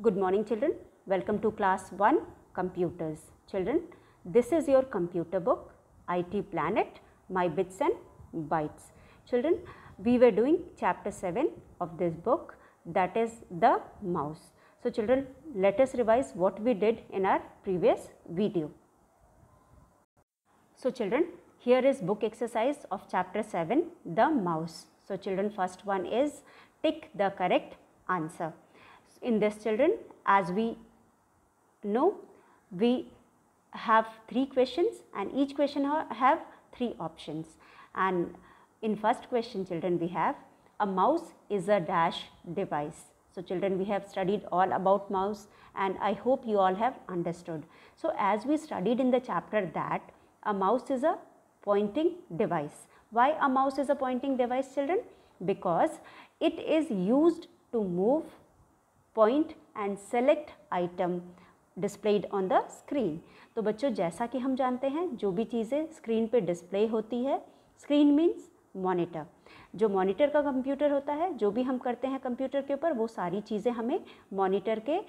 Good morning children, welcome to class 1 computers. Children, this is your computer book IT Planet, My Bits and Bytes. Children, we were doing chapter 7 of this book, that is the mouse. So children, let us revise what we did in our previous video. So children, here is book exercise of chapter 7, the mouse. So children, first one is tick the correct answer. In this children, as we know, we have 3 questions and each question have 3 options. And in first question children, we have a mouse is a dash device. So children, we have studied all about mouse and I hope you all have understood. So as we studied in the chapter that a mouse is a pointing device. Why a mouse is a pointing device children? Because it is used to move, point and select item displayed on the screen. तो बच्चों, जैसा कि हम जानते हैं जो भी चीज़ें स्क्रीन पे डिस्प्ले होती है, स्क्रीन मीन्स मॉनिटर, जो मॉनिटर का कंप्यूटर होता है, जो भी हम करते हैं कंप्यूटर के ऊपर वो सारी चीज़ें हमें मॉनिटर के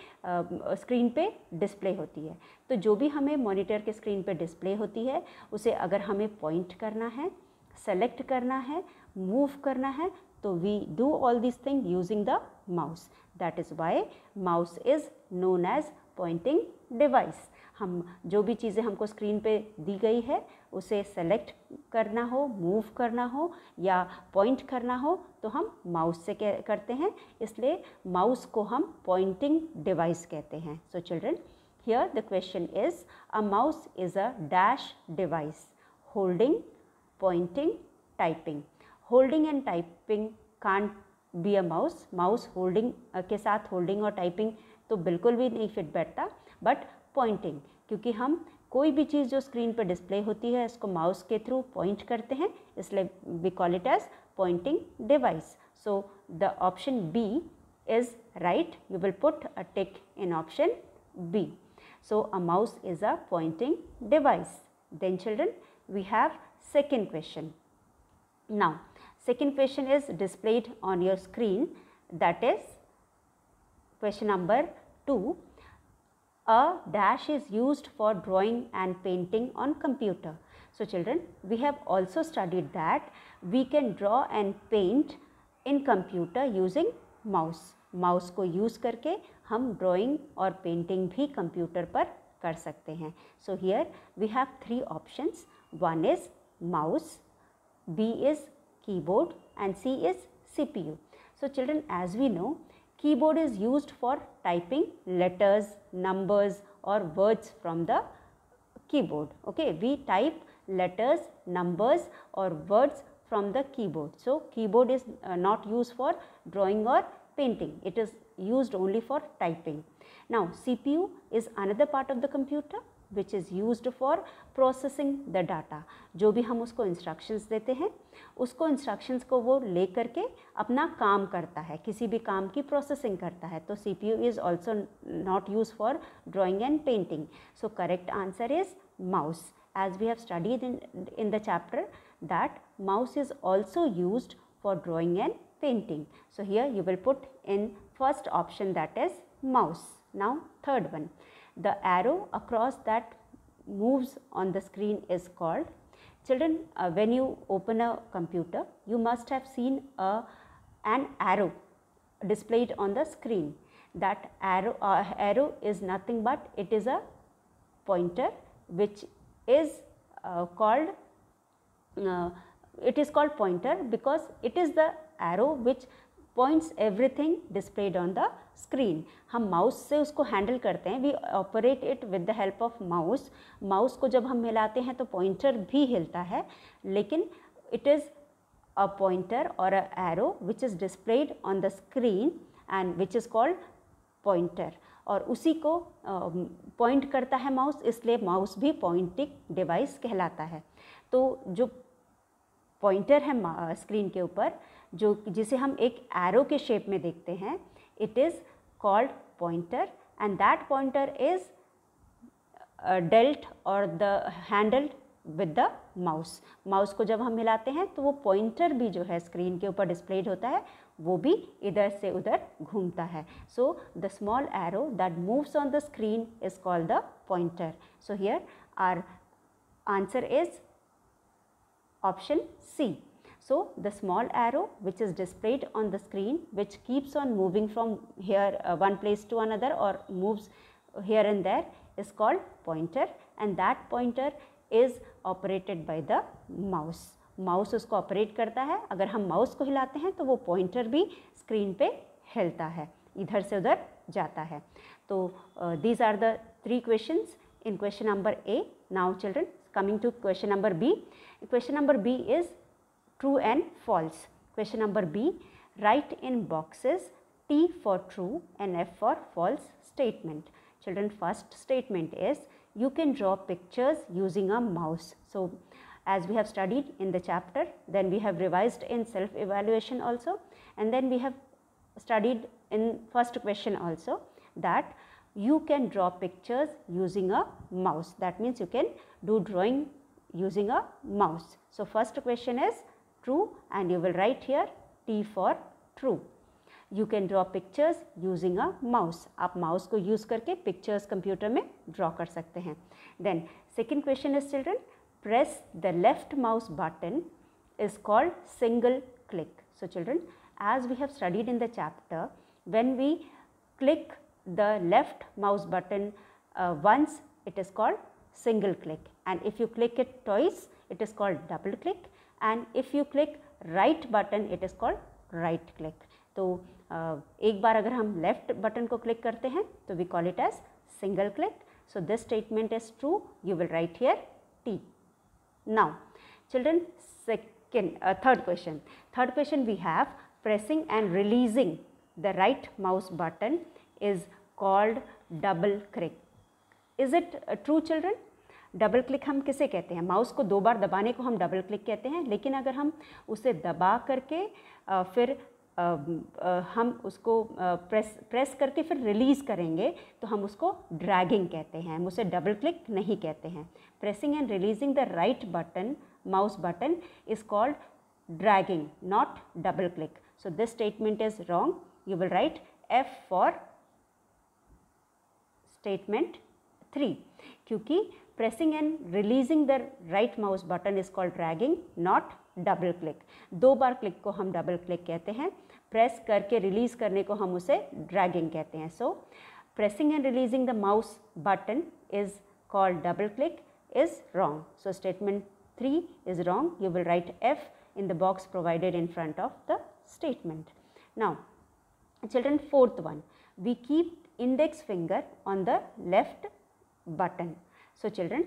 स्क्रीन पे डिस्प्ले होती है. तो जो भी हमें मॉनिटर के स्क्रीन पे डिस्प्ले होती है उसे अगर हमें पॉइंट करना है, सेलेक्ट करना है, मूव करना है, तो we do all this thing using the mouse. That is why mouse is known as pointing device. हम जो भी चीज़ें हमको स्क्रीन पे दी गई है उसे सेलेक्ट करना हो, मूव करना हो या पॉइंट करना हो तो हम माउस से करते हैं, इसलिए माउस को हम पॉइंटिंग डिवाइस कहते हैं. So children, here the question is a mouse is a dash device holding, pointing, typing. Holding and typing can't be a mouse. Mouse holding के साथ होल्डिंग और टाइपिंग तो बिल्कुल भी नहीं फिट बैठता, बट पॉइंटिंग, क्योंकि हम कोई भी चीज़ जो स्क्रीन पर डिस्प्ले होती है इसको माउस के थ्रू पॉइंट करते हैं, इसलिए we call it as pointing device. So the option B is right. You will put a tick in option B. So a mouse is a pointing device. Then children, we have second question. Now second question is displayed on your screen, that is question number 2. A dash is used for drawing and painting on computer. So children, we have also studied that we can draw and paint in computer using mouse. Mouse को use करके हम drawing और painting भी computer पर कर सकते हैं. So here we have 3 options. One is mouse, B is keyboard and C is CPU. So children, as we know, keyboard is used for typing letters, numbers or words from the keyboard. Okay, we type letters, numbers or words from the keyboard. So keyboard is not used for drawing or painting. It is used only for typing. Now CPU is another part of the computer which is used for processing the data. जो भी हम उसको instructions देते हैं उसको instructions को वो ले करके अपना काम करता है, किसी भी काम की processing करता है. तो CPU is also not used for drawing and painting. So correct answer is mouse. As we have studied in the chapter that mouse is also used for drawing and painting. So here you will put in first option, that is mouse. Now third one. The arrow across that moves on the screen is called. Children, when you open a computer, you must have seen an arrow displayed on the screen. That arrow is nothing but it is a pointer which is called pointer because it is the arrow which points everything displayed on the screen. हम mouse से उसको handle करते हैं, we operate it with the help of mouse. Mouse को जब हम हिलाते हैं तो पॉइंटर भी हिलता है, लेकिन it is a pointer or a arrow which is displayed on the screen and which is called pointer. और उसी को पॉइंट करता है माउस, इसलिए माउस भी पॉइंटिंग डिवाइस कहलाता है. तो जो पॉइंटर है स्क्रीन के ऊपर, जो जिसे हम एक एरो के शेप में देखते हैं, it is called pointer and that pointer is dealt और the handled with the mouse. Mouse को जब हम हिलाते हैं तो वो पॉइंटर भी जो है स्क्रीन के ऊपर डिस्प्लेड होता है, वो भी इधर से उधर घूमता है. So the small arrow that moves on the screen is called the pointer. So here our answer is option C. So the small arrow which is displayed on the screen, which keeps on moving from here one place to another or moves here and there, is called pointer, and that pointer is operated by the mouse. Mouse उसको operate करता है. अगर हम mouse को हिलाते हैं तो वो पॉइंटर भी स्क्रीन पे हिलता है, इधर से उधर जाता है. तो these are the 3 questions in question number A. Now children, coming to question number B. Question number B is true and false. Question number B, write in boxes T for true and F for false statement. Children, first statement is you can draw pictures using a mouse. So as we have studied in the chapter, then we have revised in self evaluation also, and then we have studied in first question also that you can draw pictures using a mouse. That means you can do drawing using a mouse. So first question is true, and you will write here T for true. You can draw pictures using a mouse. आप mouse को use करके pictures computer में draw कर सकते हैं. Then second question is children, press the left mouse button is called single click. So children, as we have studied in the chapter, when we click the left mouse button once, it is called single click, and if you click it twice, it is called double click, and if you click right button, it is called right click. तो एक बार अगर हम left button को click करते हैं तो we call it as single click. So this statement is true. You will write here T. Now children, third question we have pressing and releasing the right mouse button is called double click. Is it true children? Double click हम किसे कहते हैं? Mouse को 2 बार दबाने को हम double click कहते हैं, लेकिन अगर हम उसे दबा करके फिर हम उसको प्रेस करके फिर रिलीज़ करेंगे तो हम उसको ड्रैगिंग कहते हैं, हम उसे डबल क्लिक नहीं कहते हैं. Pressing and releasing the right button, mouse button, is called dragging, not double click. So this statement is wrong. You will write F for statement 3, क्योंकि pressing and releasing the right mouse button is called dragging, not double click. 2 bar click को हम double click कहते हैं, press करके release करने को हम उसे ड्रैगिंग कहते हैं. So pressing and releasing the mouse button is called double click is wrong. So statement 3 is wrong. You will write F in the box provided in front of the statement. Now children, fourth one, we keep index finger on the left button. So children,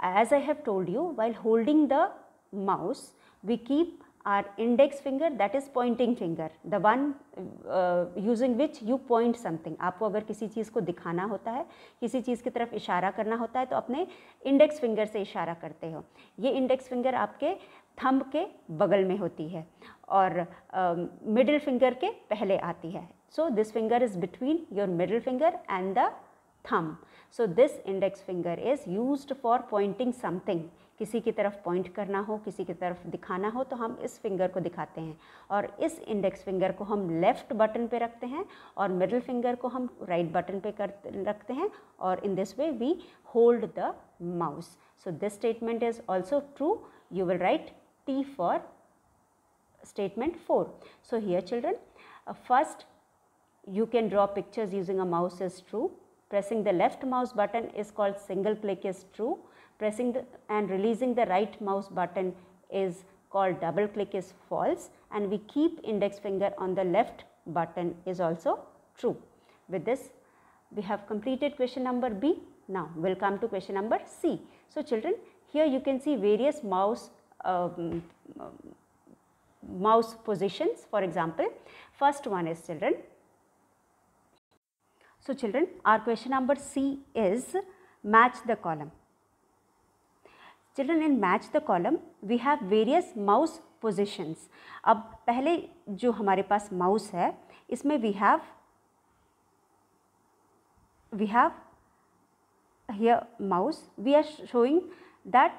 as I have told you, while holding the mouse, we keep our index finger, that is pointing finger, the one using which you point something. आपको अगर किसी चीज़ को दिखाना होता है, किसी चीज़ की तरफ इशारा करना होता है, तो अपने इंडेक्स फिंगर से इशारा करते हो. ये इंडेक्स फिंगर आपके थंब के बगल में होती है और मिडिल फिंगर के पहले आती है. So this finger is between your middle finger and the thumb. So this index finger is used for pointing something. किसी की तरफ पॉइंट करना हो, किसी की तरफ दिखाना हो, तो हम इस फिंगर को दिखाते हैं, और इस इंडेक्स फिंगर को हम लेफ़्ट बटन पे रखते हैं और मिडिल फिंगर को हम राइट बटन पे रखते हैं, और in this way we hold the mouse. So this statement is also true. You will write T for statement 4. So here children, first you can draw pictures using a mouse is true. Pressing the left mouse button is called single click is true. Pressing and releasing the right mouse button is called double click is false, and we keep index finger on the left button is also true. With this we have completed question number B. Now we'll come to question number C. So children, here you can see various mouse positions. For example, first one is children. So children, our question number C is match the column. Children, in match the column we have various mouse positions. अब पहले जो हमारे पास mouse है, इसमें we have here mouse. We are showing that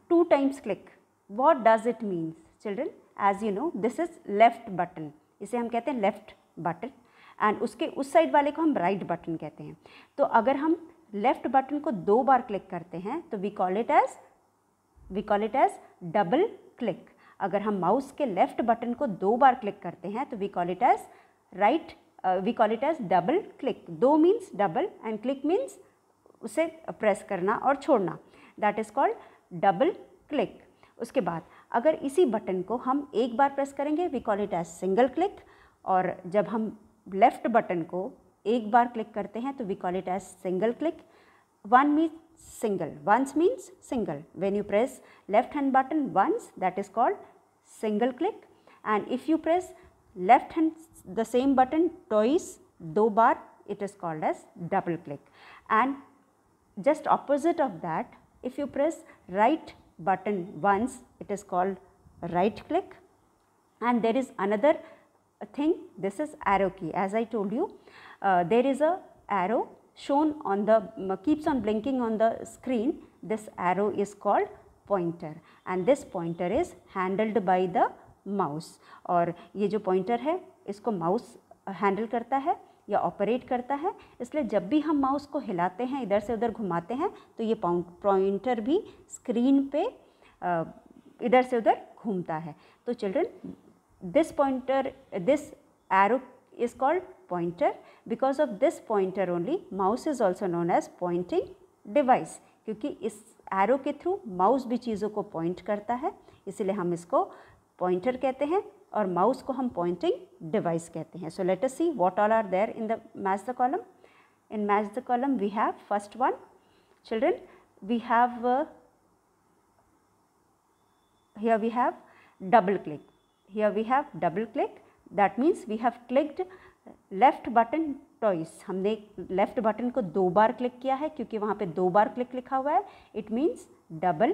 2 times click. What does it mean children, as you know this is left button, इसे हम कहते हैं लेफ्ट बटन, एंड उसके उस साइड वाले को हम राइट बटन कहते हैं। तो अगर हम लेफ्ट बटन को 2 बार क्लिक करते हैं तो we call it as double click. अगर हम माउस के लेफ्ट बटन को 2 बार क्लिक करते हैं तो we call it as double click. 2 means double and click means उसे प्रेस करना और छोड़ना, that is called double click. उसके बाद अगर इसी बटन को हम 1 बार प्रेस करेंगे we call it as single click, और जब हम लेफ्ट बटन को 1 बार क्लिक करते हैं तो we call it as single click. One means single, once means single. When you press left hand button once, that is called single click, and if you press left hand the same button twice, 2 bar, it is called as double click. And just opposite of that, if you press right button once, it is called right click. And there is another thing, this is arrow key. As I told you, there is a arrow shown on the keeps on blinking on the screen. This arrow is called pointer, and this pointer is handled by the mouse. और ये जो pointer है इसको mouse handle करता है या operate करता है, इसलिए जब भी हम माउस को हिलाते हैं, इधर से उधर घुमाते हैं, तो ये पॉइंटर भी स्क्रीन पे इधर से उधर घूमता है। तो children, this arrow is called pointer. Because of this pointer only, mouse is also known as pointing device, क्योंकि इस arrow के थ्रू माउस भी चीज़ों को पॉइंट करता है, इसलिए हम इसको पॉइंटर कहते हैं और माउस को हम पॉइंटिंग डिवाइस कहते हैं। So let us see what all are there in the match the column. In match the column we have first one, children, we have here we have double click. Here we have double click, that means we have clicked left button twice. हमने left button को 2 बार click किया है, क्योंकि वहाँ पे 2 बार click लिखा हुआ है, it means double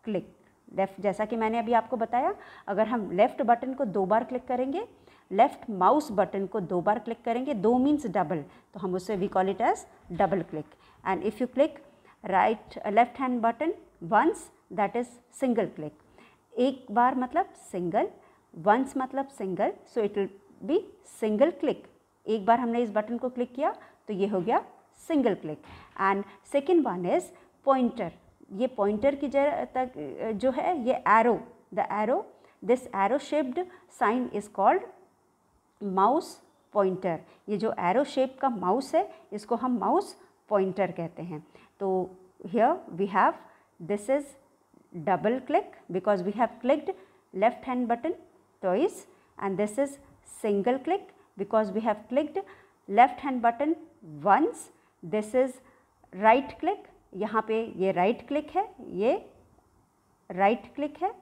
click. Left, जैसा कि मैंने अभी आपको बताया, अगर हम लेफ्ट बटन को 2 बार क्लिक करेंगे, लेफ्ट माउस बटन को 2 बार क्लिक करेंगे, 2 मीन्स डबल, तो हम उससे we call it as double click. And if you click left hand button once, that is single click. 1 बार मतलब सिंगल, वंस मतलब single, so it will be single click. 1 बार हमने इस बटन को क्लिक किया तो ये हो गया single click. And second one is pointer. ये पॉइंटर की जगह जो है ये arrow, the arrow, this arrow shaped sign is called mouse pointer. ये जो एरो शेप का माउस है इसको हम माउस पॉइंटर कहते हैं। तो here we have, this is double click because we have clicked left hand button twice, and this is single click because we have clicked left hand button once. This is right click, यहाँ पे ये right click है, ये right click है,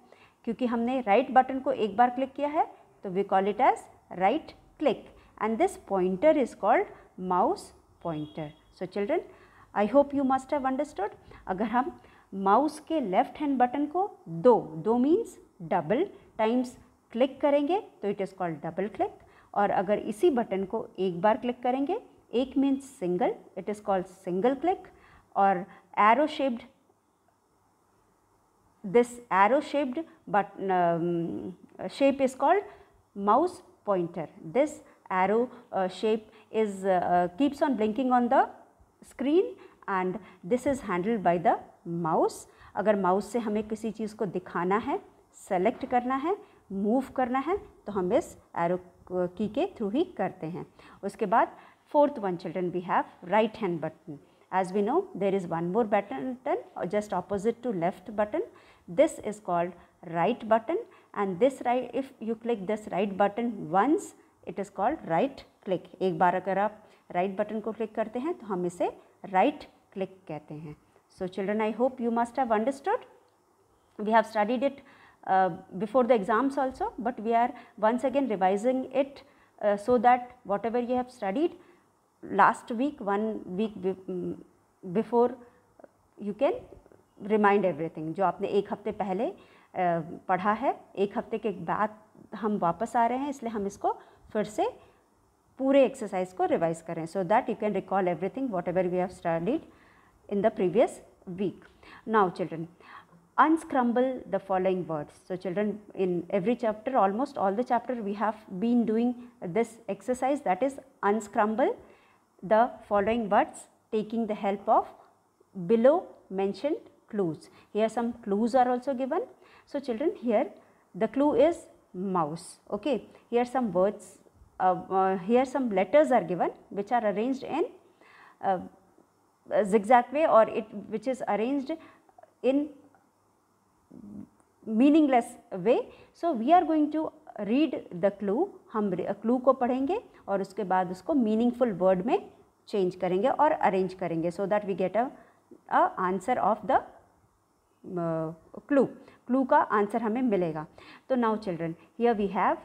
क्योंकि हमने right button को 1 बार click किया है तो we call it as right click, and this pointer is called mouse pointer. So children, I hope you must have understood. अगर हम माउस के लेफ्ट हैंड बटन को 2 मीन्स डबल टाइम्स क्लिक करेंगे तो it is called double click, और अगर इसी button को 1 बार क्लिक करेंगे, 1 means single, it is called single click, और arrow shaped, this arrow shaped but shape is called mouse pointer. This arrow shape is keeps on blinking on the screen and this is handled by the mouse. अगर mouse से हमें किसी चीज़ को दिखाना है, select करना है, मूव करना है तो हम इस एरो की के थ्रू ही करते हैं. उसके बाद fourth one children we have right hand button. As we know there is one more button just opposite to left button. This is called right button and this right, if you click this right button once it is called right click. एक बार अगर आप right button को click करते हैं तो हम इसे right click कहते हैं. So children, I hope you must have understood. We have studied it before the exams also, but we are once again revising it so that whatever you have studied last week, 1 week before, you can remind everything. जो आपने एक हफ्ते पहले पढ़ा है, एक हफ्ते के बाद हम वापस आ रहे हैं, इसलिए हम इसको फिर से पूरे एक्सरसाइज को रिवाइज करें so that you can recall everything whatever we have studied in the previous week. Now children, unscramble the following words. So children, in every chapter, almost all the chapter, we have been doing this exercise, that is unscramble the following words taking the help of below mentioned clues. Here some clues are also given. So children, here the clue is mouse. Okay, here some words, here some letters are given which are arranged in a zigzag way, or which is arranged in meaningless way. So we are going to read the clue. हम clue को पढ़ेंगे और उसके बाद उसको meaningful word में change करेंगे और अरेंज करेंगे, so that we get a answer of the clue. Clue का आंसर हमें मिलेगा. तो now children, here we have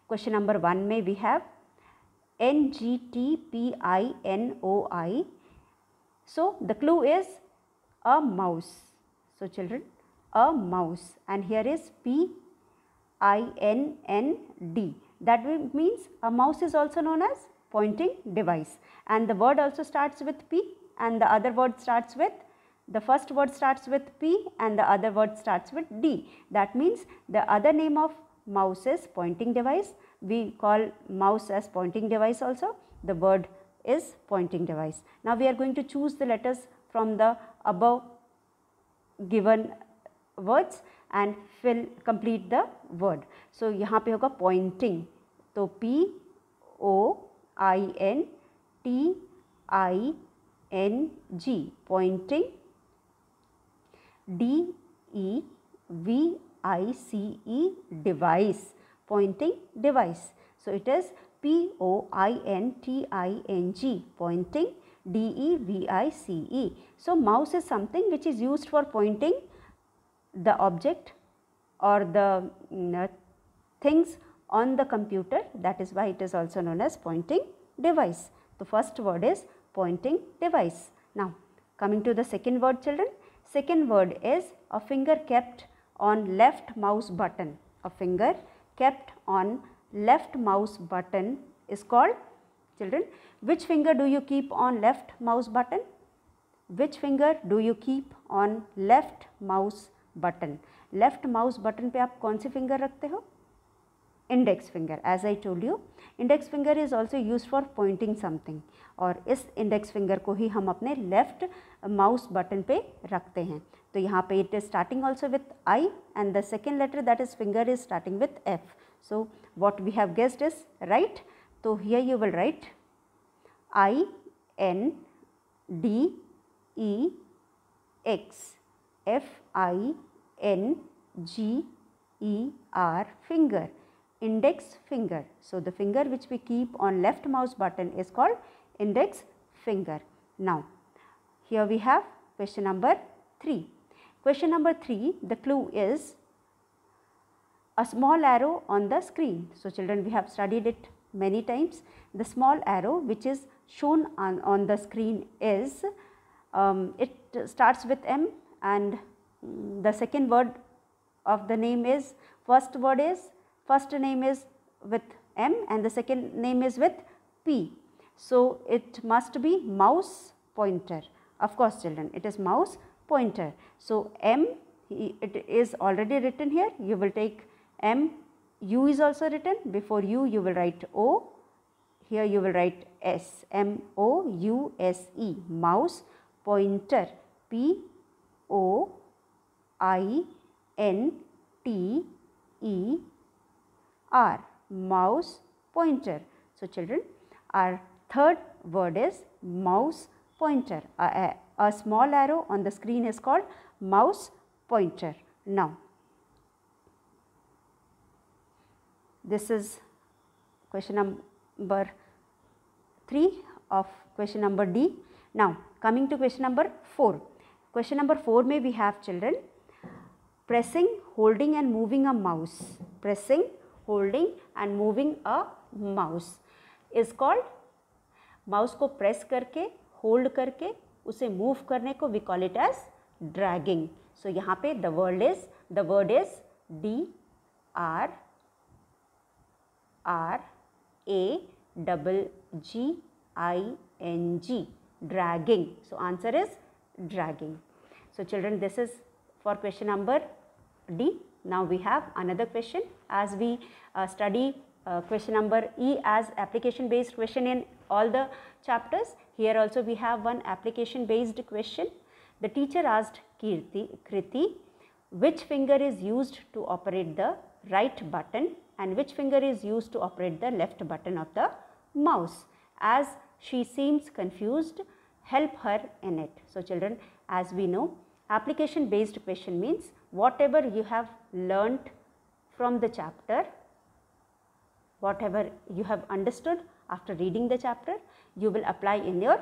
question number 1 में we have NGTPINOI. So the clue is a mouse. So children, a mouse, and here is PINND. That means a mouse is also known as pointing device, and the word also starts with P and the other word starts with, the first word starts with P and the other word starts with D. That means the other name of mouse is pointing device. We call mouse as pointing device also. The word is pointing device. Now we are going to choose the letters from the above given words and complete the word. So यहाँ पे होगा pointing, तो POINTING, pointing. DEVICE, device, pointing device. So it is POINTING, pointing, DEVICE. So mouse is something which is used for pointing the object or the things on the computer. That is why it is also known as pointing device. The first word is pointing device. Now coming to the second word, children. Second word is a finger kept on left mouse button. A finger kept on left mouse button is called, children, which finger do you keep on left mouse button? Which finger do you keep on left mouse button? Left mouse button पे आप कौन सी finger रखते हो? Index finger. As I told you, index finger is also use for pointing something, और इस index finger को ही हम अपने लेफ्ट माउस बटन पे रखते हैं. तो यहाँ पे it is starting also with I and the second letter that is finger is starting with F. So what we have guessed is right. तो here you will write INDEXFINGER, finger, index finger. So the finger which we keep on left mouse button is called index finger. Now here we have question number 3. Question number 3, the clue is a small arrow on the screen. So children, we have studied it many times. The small arrow which is shown on the screen is, it starts with M, and the second word of the name is, first name is with M and the second name is with P. So it must be mouse pointer. Of course children, it is mouse pointer. So M, it is already written here. You will take M. U is also written. Before U, you will write O. Here you will write S. MOUSE, mouse pointer. POINTER, mouse pointer. So children, our third word is mouse pointer. A small arrow on the screen is called mouse pointer. Now this is question number 3 of question number D. Now coming to question number 4. Question number 4 may we have children, pressing, holding and moving a mouse. Pressing, holding and moving a mouse is called, mouse को press करके hold करके उसे move करने को we call it as dragging. So यहाँ पे the word is DRAGGING, dragging. So answer is dragging. So children, this is for question number D. Now we have another question. As we study question number E as application based question in all the chapters, here also we have one application based question. The teacher asked Kriti which finger is used to operate the right button and which finger is used to operate the left button of the mouse. As she seems confused, help her in it. So children, as we know, application based question means whatever you have learnt from the chapter, whatever you have understood after reading the chapter, you will apply in your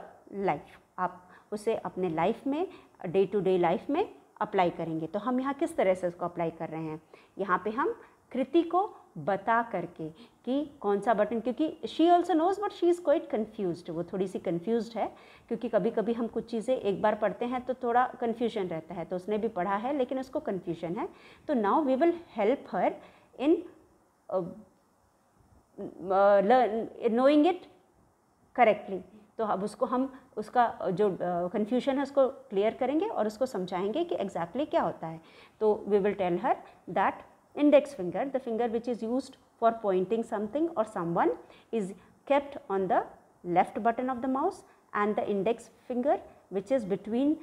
life. आप उसे अपने life में, day to day life में apply करेंगे. तो हम यहाँ किस तरह से उसको अप्लाई कर रहे हैं, यहाँ पे हम कृति को बता करके कि कौन सा बटन, क्योंकि she also knows but she is quite confused, वो थोड़ी सी कन्फ्यूज्ड है, क्योंकि कभी कभी हम कुछ चीज़ें एक बार पढ़ते हैं तो थोड़ा कन्फ्यूजन रहता है. तो उसने भी पढ़ा है लेकिन उसको कन्फ्यूजन है. तो now we will help her in knowing it correctly. तो अब उसको हम उसका जो कन्फ्यूजन है उसको क्लियर करेंगे और उसको समझाएंगे कि एग्जैक्टली क्या होता है. तो we will tell her that index finger, the finger which is used for pointing something or someone, is kept on the left button of the mouse, and the index finger which is between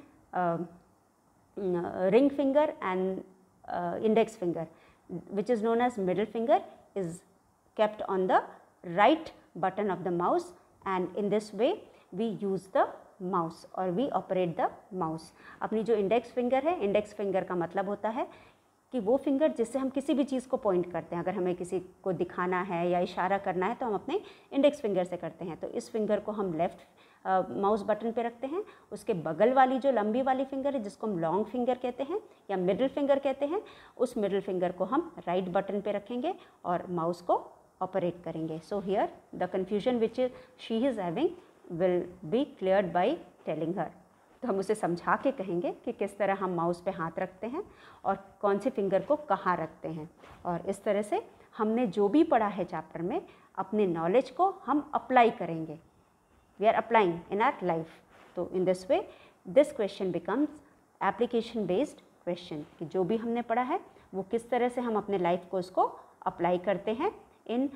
ring finger and index finger, which is known as middle finger, is kept on the right button of the mouse, and in this way we use the mouse or we operate the mouse. अपनी जो index finger है, index finger का मतलब होता है कि वो finger जिससे हम किसी भी चीज़ को पॉइंट करते हैं. अगर हमें किसी को दिखाना है या इशारा करना है तो हम अपने इंडेक्स फिंगर से करते हैं. तो इस फिंगर को हम लेफ़्ट माउस बटन पे रखते हैं. उसके बगल वाली जो लंबी वाली फिंगर है जिसको हम लॉन्ग फिंगर कहते हैं या मिडिल फिंगर कहते हैं, उस मिडिल फिंगर को हम राइट बटन पे रखेंगे और माउस को ऑपरेट करेंगे. So here the confusion which she is having will be cleared by telling her. तो हम उसे समझा के कहेंगे कि किस तरह हम माउस पे हाथ रखते हैं और कौन सी फिंगर को कहाँ रखते हैं. और इस तरह से हमने जो भी पढ़ा है चैप्टर में, अपने नॉलेज को हम अप्लाई करेंगे. We are applying in our life. तो in this way this question becomes application based question, कि जो भी हमने पढ़ा है वो किस तरह से हम अपने लाइफ को उसको अप्लाई करते हैं इन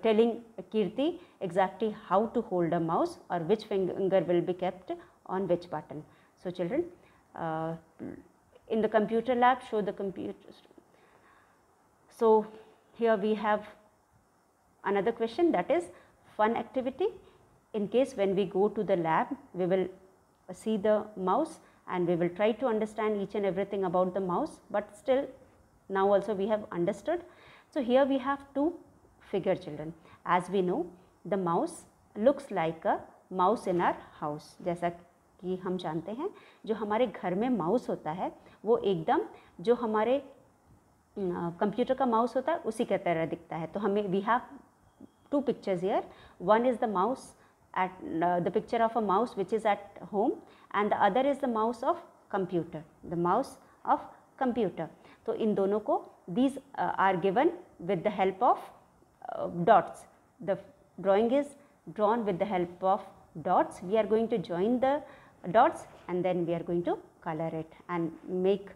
telling Kirti exactly how to hold a mouse or which finger will be kept on which button. So children, in the computer lab, show the computer. So here we have another question, that is fun activity. In case when we go to the lab, we will see the mouse and we will try to understand each and everything about the mouse, but still now also we have understood. So here we have two figure children. As we know, the mouse looks like a mouse in our house. जैसा कि हम जानते हैं जो हमारे घर में mouse होता है वो एकदम जो हमारे कंप्यूटर का माउस होता है उसी की तरह दिखता है. तो हमें we have two pictures here. One is the mouse at the picture of a mouse which is at home, and the other is the mouse of computer, the mouse of computer. तो इन दोनों को these are given with the help of dots. The drawing is drawn with the help of dots. We are going to join the dots and then we are going to color it and make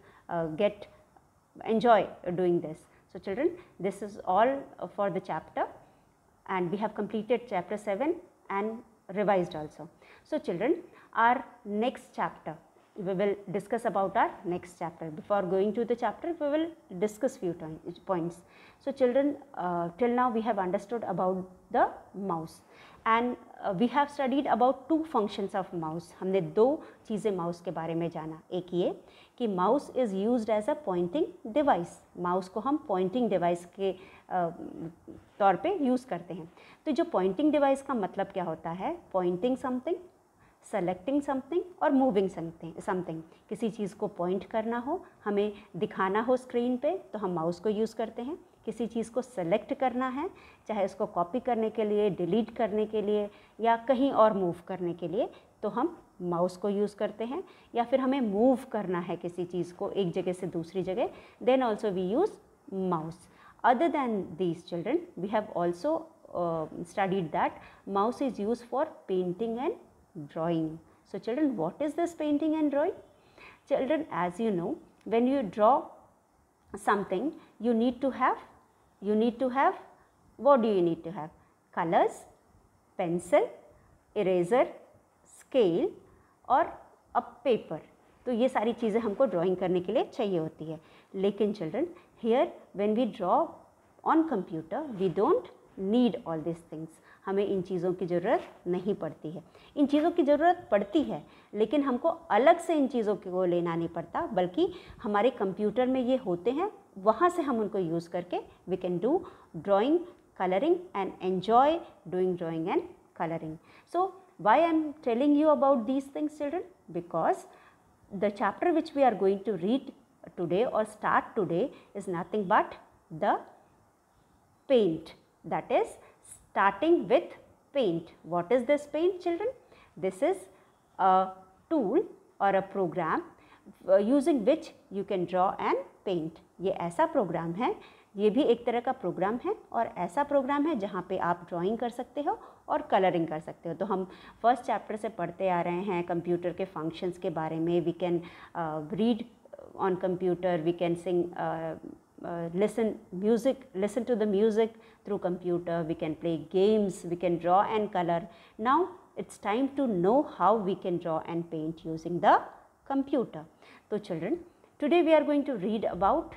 enjoy doing this. So children, this is all for the chapter, and we have completed chapter 7 and revised also. So children, our next chapter, we will discuss about our next chapter. Before going to the chapter, we will discuss few points. So children, till now we have understood about the mouse, and we have studied about two functions of mouse. हमने दो चीज़ें mouse के बारे में जाना. एक ये कि mouse is used as a pointing device. mouse को हम pointing device के तौर पे यूज़ करते हैं. तो जो pointing device का मतलब क्या होता है? pointing something, सेलेक्टिंग समथिंग और मूविंग समथिंग. किसी चीज़ को पॉइंट करना हो, हमें दिखाना हो स्क्रीन पे, तो हम माउस को यूज़ करते हैं. किसी चीज़ को सेलेक्ट करना है, चाहे उसको कॉपी करने के लिए, डिलीट करने के लिए या कहीं और मूव करने के लिए, तो हम माउस को यूज़ करते हैं. या फिर हमें मूव करना है किसी चीज़ को एक जगह से दूसरी जगह, then also we use mouse. Other than these children, we have also studied that mouse is use for painting and drawing. So children, what is this painting and drawing? children, as you know, when you draw something, you need to have, what do you need to have? Colors, pencil, eraser, scale और a paper. तो ये सारी चीज़ें हमको drawing करने के लिए चाहिए होती है. लेकिन children, here when we draw on computer we don't need all this things. हमें इन चीज़ों की ज़रूरत नहीं पड़ती है. इन चीज़ों की ज़रूरत पड़ती है लेकिन हमको अलग से इन चीज़ों को लेना नहीं पड़ता, बल्कि हमारे कंप्यूटर में ये होते हैं, वहाँ से हम उनको यूज़ करके we can do drawing, coloring and enjoy doing drawing and coloring. So why I am telling you about these things, children? Because the chapter which we are going to read today or start today is nothing but the paint. That is starting with paint. What is this paint, children? This is a tool or a program using which you can draw and paint. ये ऐसा programme है, ये भी एक तरह का programme है और ऐसा प्रोग्राम है जहाँ पे आप ड्राइंग कर सकते हो और कलरिंग कर सकते हो. तो हम फर्स्ट चैप्टर से पढ़ते आ रहे हैं कंप्यूटर के फंक्शंस के बारे में. We can read on computer, we can sing, listen to the music through computer, we can play games, we can draw and color. Now it's time to know how we can draw and paint using the computer. So children, today we are going to read about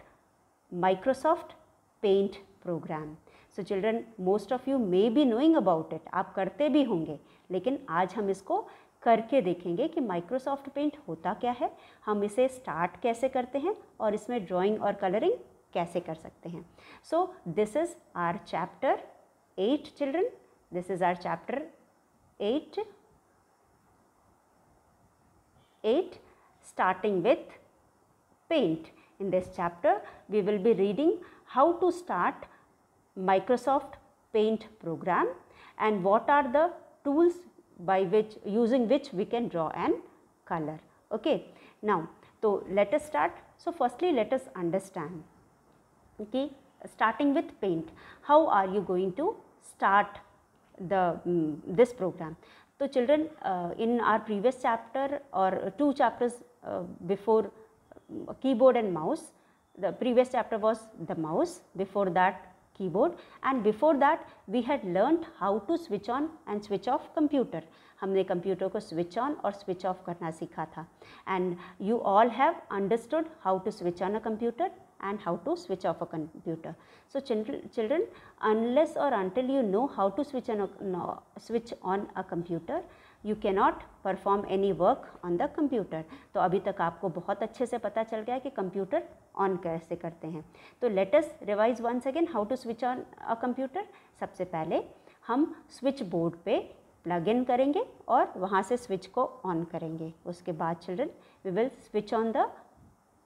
Microsoft Paint program. So children, most of you may be knowing about it, आप करते भी होंगे, लेकिन आज हम इसको करके देखेंगे कि माइक्रोसॉफ्ट पेंट होता क्या है, हम इसे स्टार्ट कैसे करते हैं और इसमें ड्राइंग और कलरिंग कैसे कर सकते हैं. So this is our chapter 8 children. This is our chapter 8 starting with paint. In this chapter we will be reading how to start Microsoft Paint program and what are the tools by which using which we can draw and color. Okay, now so let us start. So firstly let us understand, okay, starting with paint, how are you going to start the this program. So children, in our previous chapter or 2 chapters before keyboard and mouse, the previous chapter was the mouse, before that keyboard, and before that we had learnt how to switch on and switch off computer. हमने computer को switch on और switch off करना सीखा था. And you all have understood how to switch on a computer and how to switch off a computer. So children, unless or until you know how to switch on a computer, you cannot perform any work on the computer. तो अभी तक आपको बहुत अच्छे से पता चल गया है कि कंप्यूटर ऑन कैसे करते हैं. तो let us revise once again how to switch on a computer. सबसे पहले हम स्विच बोर्ड पे प्लग इन करेंगे और वहाँ से स्विच को ऑन करेंगे. उसके बाद children we will switch on the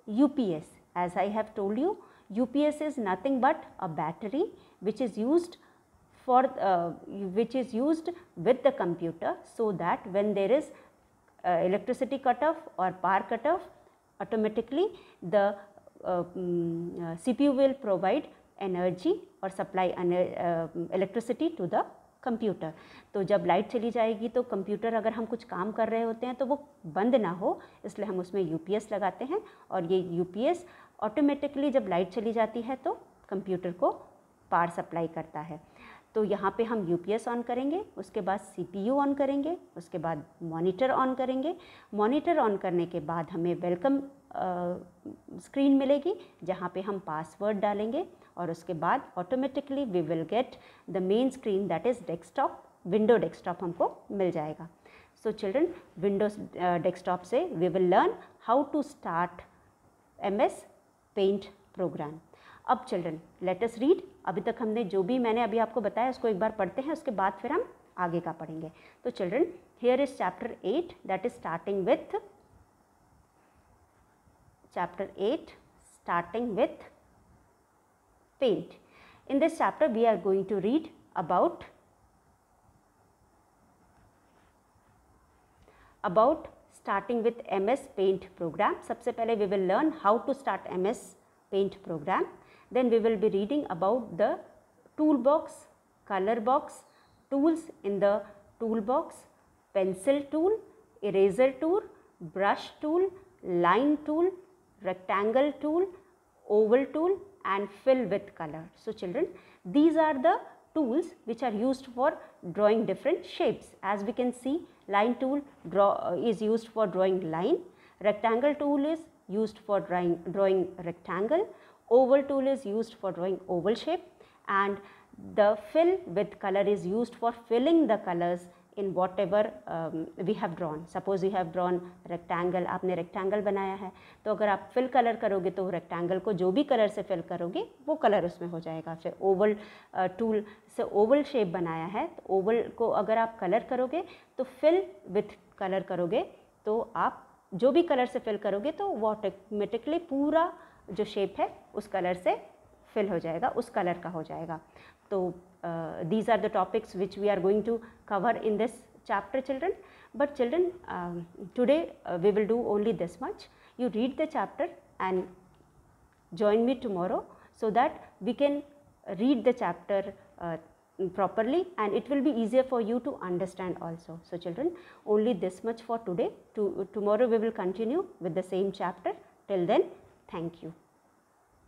UPS. As I have told you, UPS is nothing but a battery which is used with the computer, so that when there is electricity cut off or power cut off, automatically the CPU will provide energy or supply electricity to the computer. तो जब light चली जाएगी तो computer, अगर हम कुछ काम कर रहे होते हैं तो वो बंद ना हो, इसलिए हम उसमें UPS लगाते हैं और ये UPS ऑटोमेटिकली जब लाइट चली जाती है तो कंप्यूटर को पावर सप्लाई करता है. तो यहाँ पे हम UPS ऑन करेंगे, उसके बाद CPU ऑन करेंगे, उसके बाद मॉनिटर ऑन करेंगे. मॉनिटर ऑन करने के बाद हमें वेलकम स्क्रीन मिलेगी जहाँ पे हम पासवर्ड डालेंगे और उसके बाद automatically we will get the main screen, that is desktop, window desktop हमको मिल जाएगा. सो चिल्ड्रन, विंडोज डेस्कटॉप से we will learn how to start MS paint program. अब चिल्ड्रन लेट अस रीड. अभी तक हमने जो भी मैंने अभी आपको बताया उसको एक बार पढ़ते हैं, उसके बाद फिर हम आगे का पढ़ेंगे. तो children, here is chapter 8 that is starting with chapter 8 starting with paint. In this chapter we are going to read about starting with MS Paint program. सबसे पहले we will learn how to start MS Paint program. Then we will be reading about the toolbox, color box, tools in the toolbox, pencil tool, eraser tool, brush tool, line tool, rectangle tool, oval tool and fill with color. So children, these are the tools which are used for drawing different shapes. As we can see, line tool is used for drawing line, rectangle tool is used for drawing rectangle, oval tool is used for drawing oval shape, and the fill with color is used for filling the colors in whatever we have drawn. Suppose you have drawn rectangle, आपने rectangle बनाया है, तो अगर आप fill color करोगे तो rectangle को जो भी color से fill करोगे वो color उसमें हो जाएगा. फिर oval tool से oval shape बनाया है, तो oval को अगर आप color करोगे तो fill with color करोगे, तो आप जो भी color से fill करोगे तो वो automatically पूरा जो shape है उस color से fill हो जाएगा, उस color का हो जाएगा. So these are the topics which we are going to cover in this chapter, children. But children, today we will do only this much. You read the chapter and join me tomorrow so that we can read the chapter properly, and it will be easier for you to understand also. So children, only this much for today. Tomorrow we will continue with the same chapter. Till then, thank you.